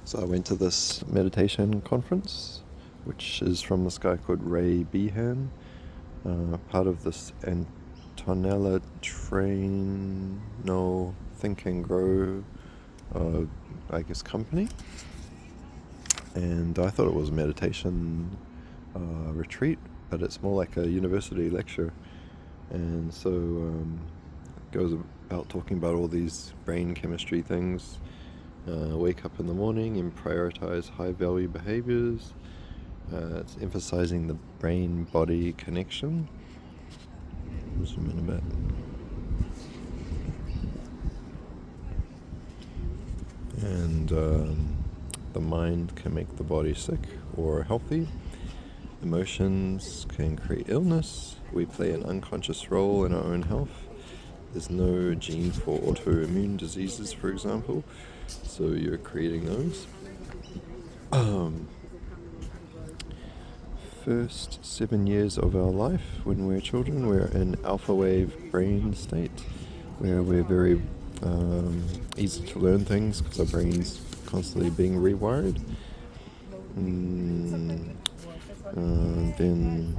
So I went to this meditation conference, which is from this guy called Ray Behan, part of this Antonella Traino Think and Grow, company. And I thought it was a meditation retreat, but it's more like a university lecture. And so it goes about talking about all these brain chemistry things. Wake up in the morning and prioritize high-value behaviors. It's emphasizing the brain-body connection. Zoom in a bit. And the mind can make the body sick or healthy. Emotions can create illness. We play an unconscious role in our own health. There's no gene for autoimmune diseases, for example, so you're creating those. First 7 years of our life, when we're children, we're in alpha wave brain state, where we're very easy to learn things because our brain's constantly being rewired. Then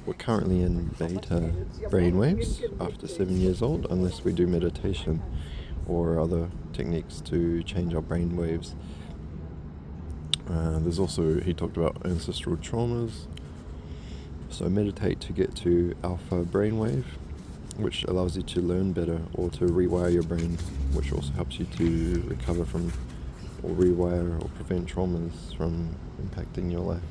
we're currently in beta brainwaves after 7 years old, unless we do meditation or other techniques to change our brainwaves. There's also, he talked about ancestral traumas. So meditate to get to alpha brainwave, which allows you to learn better or to rewire your brain, which also helps you to recover from or rewire or prevent traumas from impacting your life.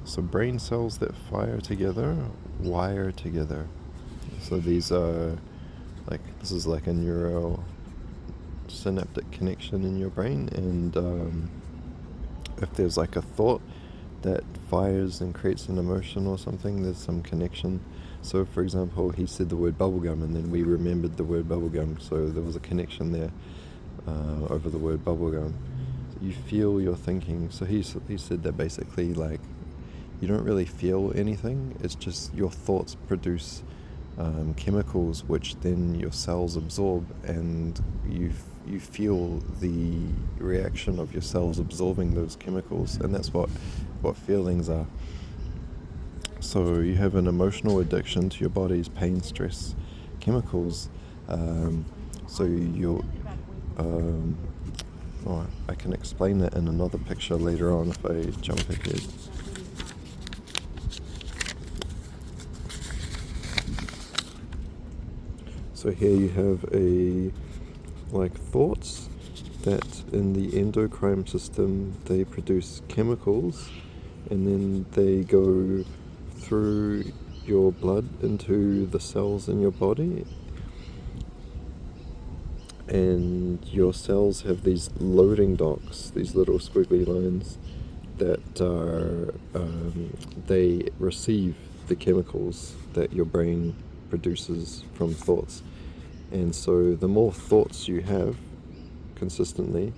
So brain cells that fire together wire together. So these are this is like a neural synaptic connection in your brain, and if there's like a thought that fires and creates an emotion or something, there's some connection. So for example, he said the word bubblegum, and then we remembered the word bubblegum, so there was a connection there over the word bubblegum. You feel your thinking. So he said that basically, you don't really feel anything, it's just your thoughts produce chemicals which then your cells absorb, and you feel the reaction of your cells absorbing those chemicals, and that's what feelings are. So you have an emotional addiction to your body's pain, stress chemicals. So you'll I can explain that in another picture later on if I jump ahead. So here you have thoughts that in the endocrine system, they produce chemicals, and then they go through your blood into the cells in your body, and your cells have these loading docks, these little squiggly lines that are they receive the chemicals that your brain produces from thoughts. And so the more thoughts you have consistently,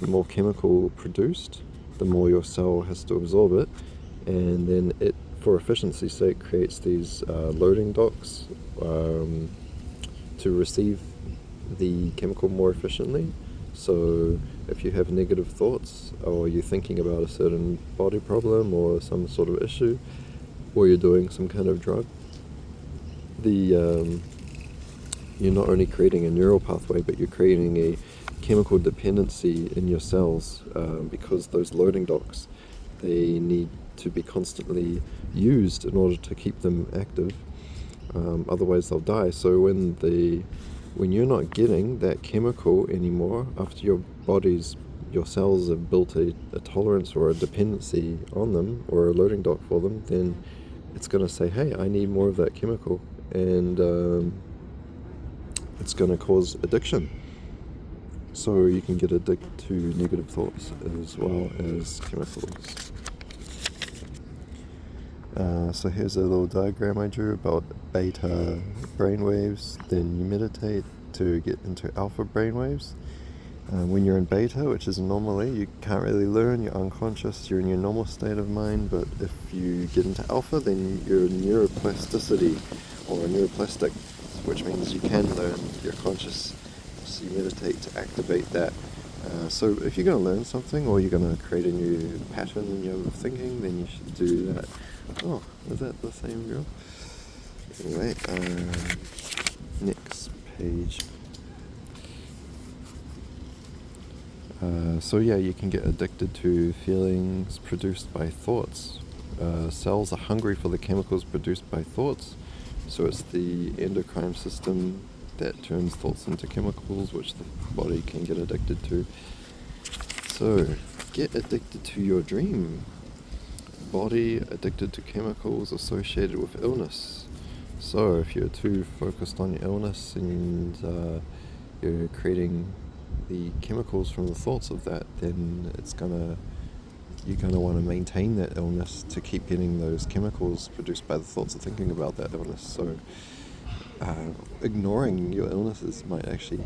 the more chemical produced, the more your cell has to absorb it, and then it, for efficiency's sake, creates these loading docks to receive the chemical more efficiently. So if you have negative thoughts, or you're thinking about a certain body problem or some sort of issue, or you're doing some kind of drug, you're not only creating a neural pathway, but you're creating a chemical dependency in your cells, because those loading docks, they need to be constantly used in order to keep them active. Otherwise they'll die. So when you're not getting that chemical anymore, after your cells have built a tolerance or a dependency on them, or a loading dock for them, then it's going to say, hey, I need more of that chemical, and it's going to cause addiction. So you can get addicted to negative thoughts as well as chemicals. So here's a little diagram I drew about beta brainwaves. Then you meditate to get into alpha brainwaves. When you're in beta, which is normally, you can't really learn, you're unconscious, you're in your normal state of mind. But if you get into alpha, then you're neuroplasticity or neuroplastic, which means you can learn, you're conscious. So you meditate to activate that So if you're going to learn something or you're going to create a new pattern in your thinking, then you should do that. Oh, is that the same girl? Anyway, next page. So yeah, you can get addicted to feelings produced by thoughts. Cells are hungry for the chemicals produced by thoughts. So it's the endocrine system that turns thoughts into chemicals, which the body can get addicted to. So, get addicted to your dream. Body addicted to chemicals associated with illness. So, if you're too focused on your illness and you're creating the chemicals from the thoughts of that, then you're gonna want to maintain that illness to keep getting those chemicals produced by the thoughts of thinking about that illness. So ignoring your illnesses might actually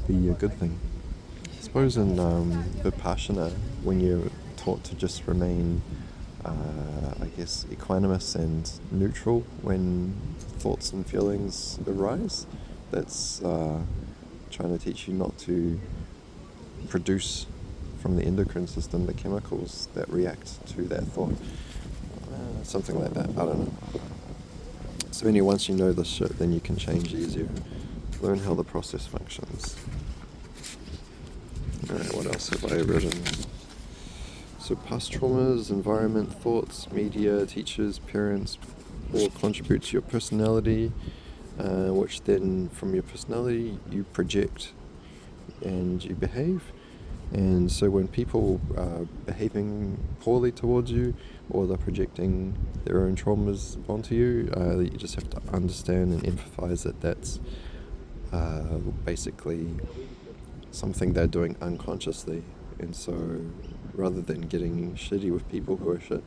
be a good thing. I suppose in Vipassana, when you're taught to just remain equanimous and neutral when thoughts and feelings arise, that's trying to teach you not to produce from the endocrine system the chemicals that react to that thought. Something like that, I don't know. So anyway, once you know this shit, then you can change easier. Learn how the process functions. Alright, what else have I written? So past traumas, environment, thoughts, media, teachers, parents all contribute to your personality, which then from your personality you project and you behave. And so when people are behaving poorly towards you or they're projecting their own traumas onto you, you just have to understand and empathize that that's basically something they're doing unconsciously. And so rather than getting shitty with people who are shit,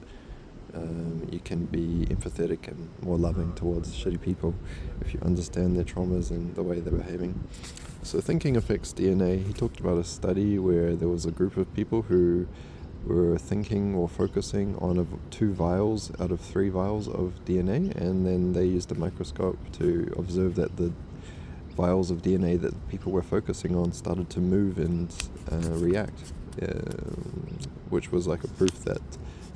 you can be empathetic and more loving towards shitty people if you understand their traumas and the way they're behaving. So thinking affects DNA. He talked about a study where there was a group of people who were thinking or focusing on 2 vials out of 3 vials of DNA, and then they used a microscope to observe that the vials of DNA that people were focusing on started to move and react, which was like a proof that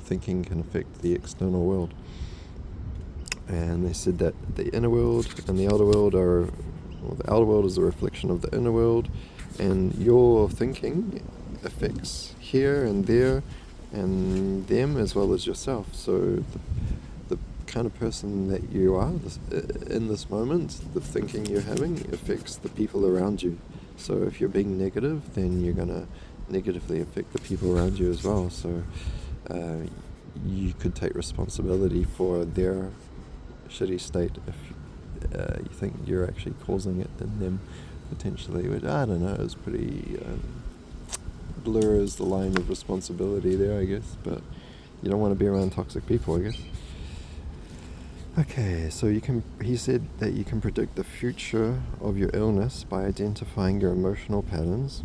thinking can affect the external world. And they said that the inner world and the outer world the outer world is a reflection of the inner world, and your thinking affects here and there and them as well as yourself. So the kind of person that you are in this moment, the thinking you're having affects the people around you. So if you're being negative, then you're going to negatively affect the people around you as well. So you could take responsibility for their shitty state if you think you're actually causing it in them potentially, which I don't know, is pretty blurs the line of responsibility there, I guess, but you don't want to be around toxic people, I guess. Okay, so he said that you can predict the future of your illness by identifying your emotional patterns.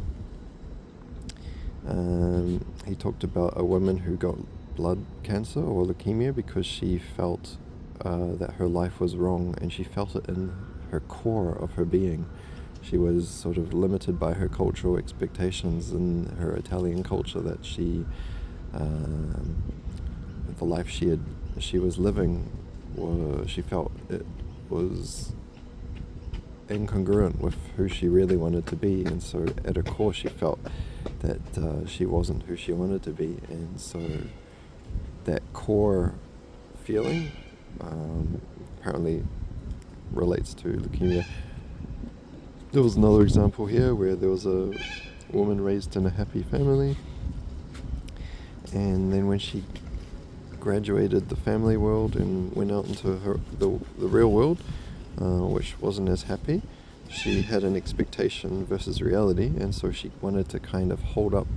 He talked about a woman who got blood cancer or leukemia because she felt that her life was wrong, and she felt it in her core of her being. She was sort of limited by her cultural expectations and her Italian culture, that the life she was living, she felt it was incongruent with who she really wanted to be, and so at her core she felt that she wasn't who she wanted to be, and so that core feeling apparently relates to leukemia. There was another example here where there was a woman raised in a happy family, and then when she graduated the family world and went out into the real world, which wasn't as happy, she had an expectation versus reality, and so she wanted to kind of hold up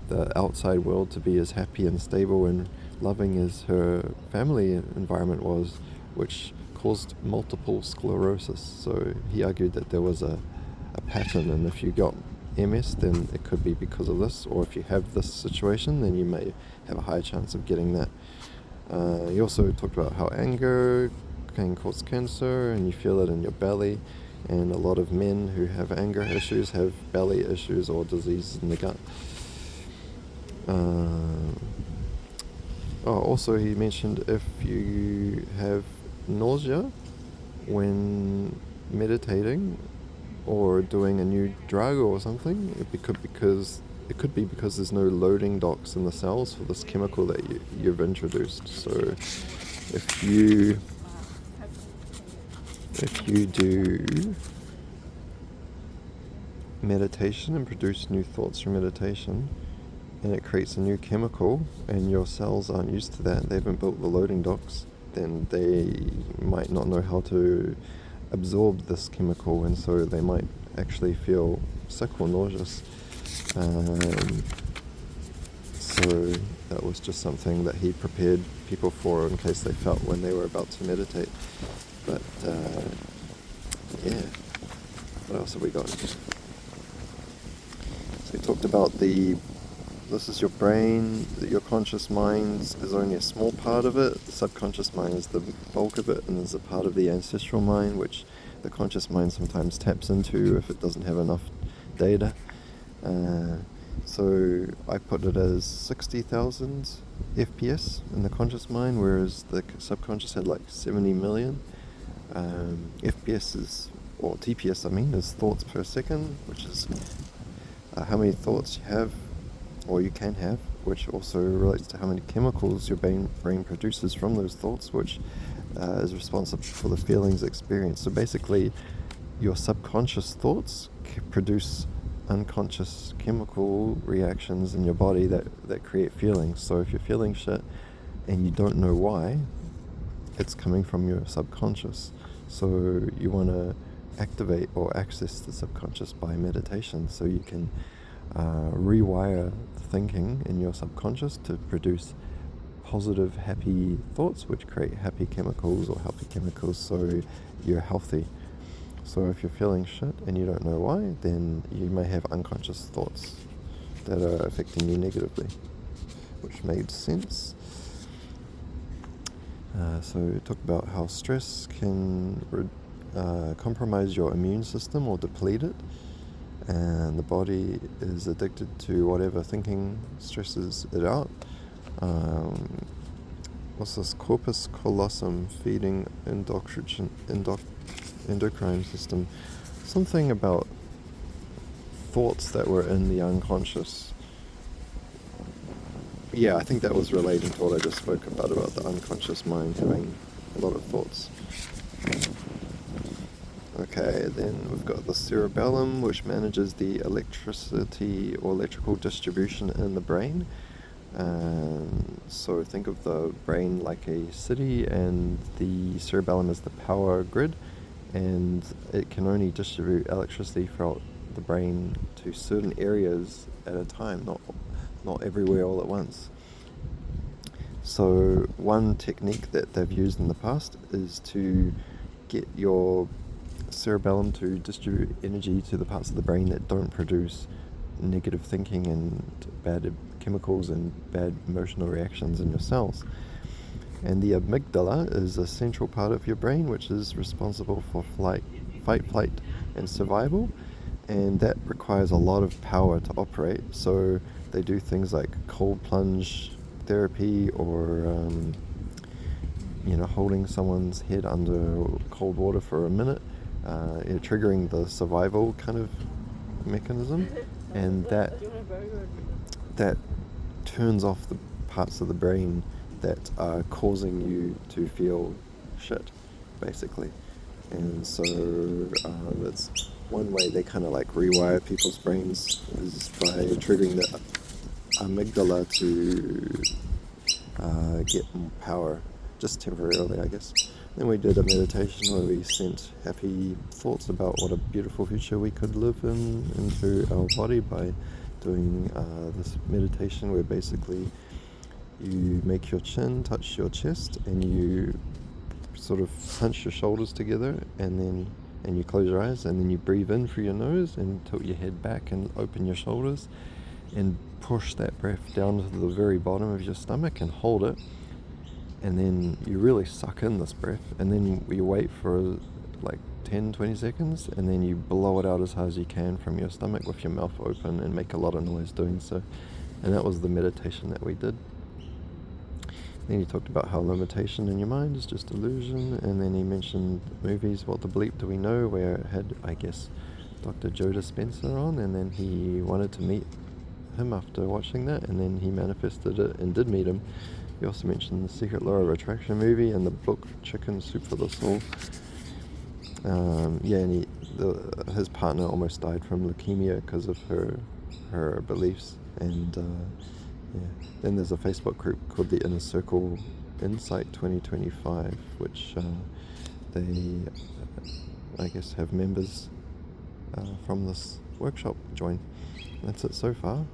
the outside world to be as happy and stable and loving as her family environment was, which caused multiple sclerosis. So he argued that there was a pattern, and if you got MS, then it could be because of this, or if you have this situation, then you may have a higher chance of getting that. He also talked about how anger can cause cancer, and you feel it in your belly, And a lot of men who have anger issues have belly issues or diseases in the gut. Also he mentioned if you have nausea when meditating or doing a new drug or something, it could be because there's no loading docks in the cells for this chemical that you've introduced. So if you do meditation and produce new thoughts through meditation, and it creates a new chemical, and your cells aren't used to that, they haven't built the loading docks, then they might not know how to absorb this chemical, and so they might actually feel sick or nauseous. So that was just something that he prepared people for in case they felt when they were about to meditate. But yeah, what else have we got? So we talked about this is your brain, your conscious mind is only a small part of it, the subconscious mind is the bulk of it, and there's a part of the ancestral mind which the conscious mind sometimes taps into if it doesn't have enough data. So I put it as 60,000 FPS in the conscious mind, whereas the subconscious had like 70 million. FPS or TPS is thoughts per second, which is how many thoughts you have or you can have, which also relates to how many chemicals your brain produces from those thoughts, which is responsible for the feelings experienced. So basically, your subconscious thoughts produce unconscious chemical reactions in your body that create feelings. So if you're feeling shit and you don't know why, it's coming from your subconscious. So you want to activate or access the subconscious by meditation, so you can rewire thinking in your subconscious to produce positive, happy thoughts, which create happy chemicals or healthy chemicals, so you're healthy. So if you're feeling shit and you don't know why, then you may have unconscious thoughts that are affecting you negatively, which made sense. So talk about how stress can compromise your immune system or deplete it, and the body is addicted to whatever thinking stresses it out. What's this? Corpus callosum, feeding endocrine system. Something about thoughts that were in the unconscious. Yeah, I think that was relating to what I just spoke about the unconscious mind having a lot of thoughts. Okay, then we've got the cerebellum, which manages the electricity or electrical distribution in the brain. So think of the brain like a city, and the cerebellum is the power grid, and it can only distribute electricity throughout the brain to certain areas at a time, not everywhere all at once. So one technique that they've used in the past is to get your cerebellum to distribute energy to the parts of the brain that don't produce negative thinking and bad chemicals and bad emotional reactions in your cells. And the amygdala is a central part of your brain which is responsible for fight, flight, and survival, and that requires a lot of power to operate. So they do things like cold plunge therapy, or holding someone's head under cold water for a minute, triggering the survival kind of mechanism, and that turns off the parts of the brain that are causing you to feel shit, basically. And so that's one way they kind of like rewire people's brains, is by triggering the amygdala to get more power, just temporarily, I guess. Then we did a meditation where we sent happy thoughts about what a beautiful future we could live into our body by doing this meditation where basically you make your chin touch your chest and you sort of hunch your shoulders together, and you close your eyes, and then you breathe in through your nose and tilt your head back and open your shoulders and push that breath down to the very bottom of your stomach and hold it, and then you really suck in this breath, and then you wait for like 10, 20 seconds, and then you blow it out as hard as you can from your stomach with your mouth open and make a lot of noise doing so. And that was the meditation that we did. Then he talked about how limitation in your mind is just illusion, and then he mentioned movies, What the Bleep Do We Know, where it had, I guess, Dr. Joe Dispenza on, and then he wanted to meet him after watching that, and then he manifested it and did meet him. He also mentioned the Secret Law of Attraction movie and the book Chicken Soup for the Soul. And his partner almost died from leukemia because of her beliefs, and then there's a Facebook group called the Inner Circle Insight 2025, which they, I guess, have members from this workshop join. That's it so far.